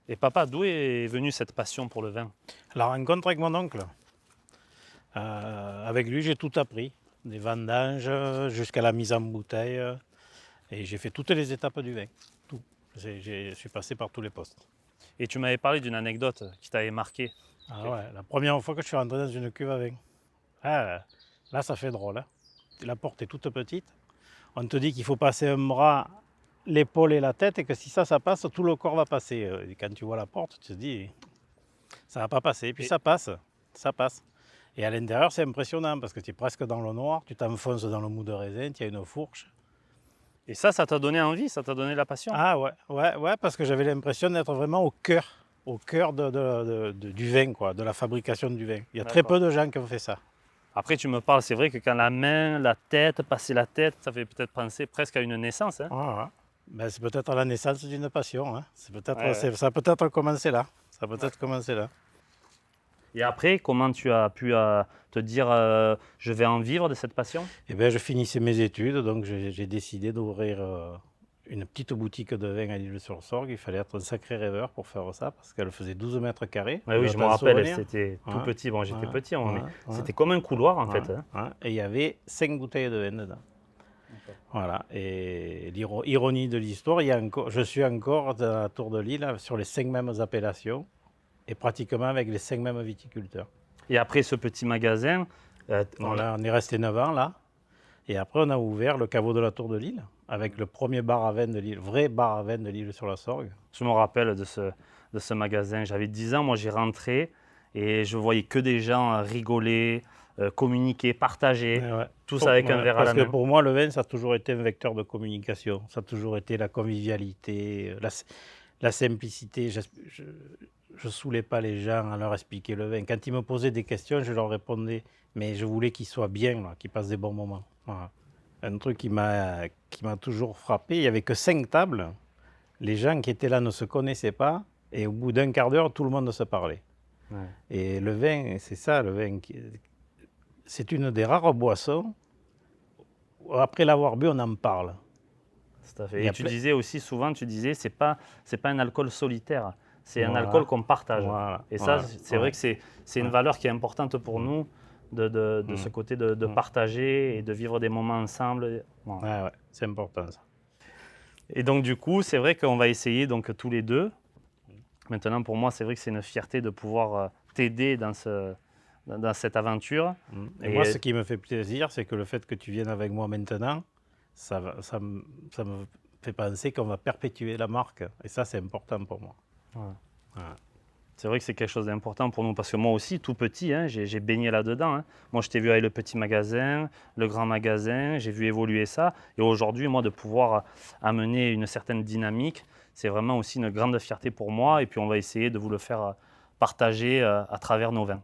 Et papa, d'où est venue cette passion pour le vin? La rencontre avec mon oncle. Avec lui, j'ai tout appris, des vendanges jusqu'à la mise en bouteille. Et j'ai fait toutes les étapes du vin, tout. Je suis passé par tous les postes. Et tu m'avais parlé d'une anecdote qui t'avait marqué. Ah ouais, la première fois que je suis rentré dans une cuve à vin. Ah, là, ça fait drôle, hein. La porte est toute petite. On te dit qu'il faut passer un bras, l'épaule et la tête, et que si ça passe, tout le corps va passer. Et quand tu vois la porte, tu te dis, ça va pas passer. Et puis Et- ça passe, ça passe. Et à l'intérieur, c'est impressionnant parce que tu es presque dans le noir, tu t'enfonces dans le mou de raisin, tu as une fourche. Et ça t'a donné envie, ça t'a donné la passion? Ah ouais, parce que j'avais l'impression d'être vraiment au cœur du vin, quoi, de la fabrication du vin. Il y a très D'accord. peu de gens qui ont fait ça. Après, tu me parles, c'est vrai que quand la main, la tête, passer la tête, ça fait peut-être penser presque à une naissance. Hein. Ouais. Ben, c'est peut-être la naissance d'une passion, hein. Ouais. Ça a peut-être commencé là. Ça a peut-être commencé là. Et après, comment tu as pu te dire je vais en vivre de cette passion? Et bien, je finissais mes études, donc j'ai décidé d'ouvrir une petite boutique de vin à l'Île-sur-Sorgue. Il fallait être un sacré rêveur pour faire ça, parce qu'elle faisait 12 mètres carrés. Ouais, oui, je me rappelle, c'était tout petit. Bon, j'étais petit, mais c'était comme un couloir en fait. Hein. Ouais. Et il y avait 5 bouteilles de vin dedans. Voilà. Et l'ironie de l'histoire, je suis encore dans la Tour de Lille sur les 5 mêmes appellations et pratiquement avec les 5 mêmes viticulteurs. Et après ce petit magasin, Voilà, on est resté 9 ans là. Et après, on a ouvert le caveau de la Tour de Lille avec le premier bar à vin de Lille, vrai bar à vin de l'Île-sur-la-Sorgue. je me rappelle de ce magasin. J'avais 10 ans, moi j'ai rentré et je voyais que des gens rigoler, communiquer, partager, Ouais. tous avec un verre à Parce la que main. pour moi, le vin, ça a toujours été un vecteur de communication. Ça a toujours été la convivialité, la simplicité. Je saoulais pas les gens à leur expliquer le vin. Quand ils me posaient des questions, je leur répondais, mais je voulais qu'ils soient bien, là, qu'ils passent des bons moments. Voilà. Un truc qui m'a toujours frappé, il n'y avait que 5 tables. Les gens qui étaient là ne se connaissaient pas. Et au bout d'un quart d'heure, tout le monde se parlait. Ouais. Et le vin, c'est ça, le vin. C'est une des rares boissons où, après l'avoir bu, on en parle. Tout à fait. Il y Et a tu plein- disais aussi souvent, tu disais, c'est pas un alcool solitaire, c'est un Voilà. alcool qu'on partage. Voilà. Et ça, Voilà. c'est vrai que c'est une valeur qui est importante pour nous, de ce côté de partager et de vivre des moments ensemble. Bon. Ouais, c'est important ça. Et donc du coup, c'est vrai qu'on va essayer donc tous les deux. Maintenant, pour moi, c'est vrai que c'est une fierté de pouvoir t'aider dans cette aventure. Et moi, ce qui me fait plaisir, c'est que le fait que tu viennes avec moi maintenant, ça me fait penser qu'on va perpétuer la marque. Et ça, c'est important pour moi. Ouais. Voilà. C'est vrai que c'est quelque chose d'important pour nous parce que moi aussi, tout petit, hein, j'ai baigné là-dedans. Hein. Moi, je t'ai vu avec le petit magasin, le grand magasin, j'ai vu évoluer ça. Et aujourd'hui, moi, de pouvoir amener une certaine dynamique, c'est vraiment aussi une grande fierté pour moi. Et puis, on va essayer de vous le faire partager à travers nos vins.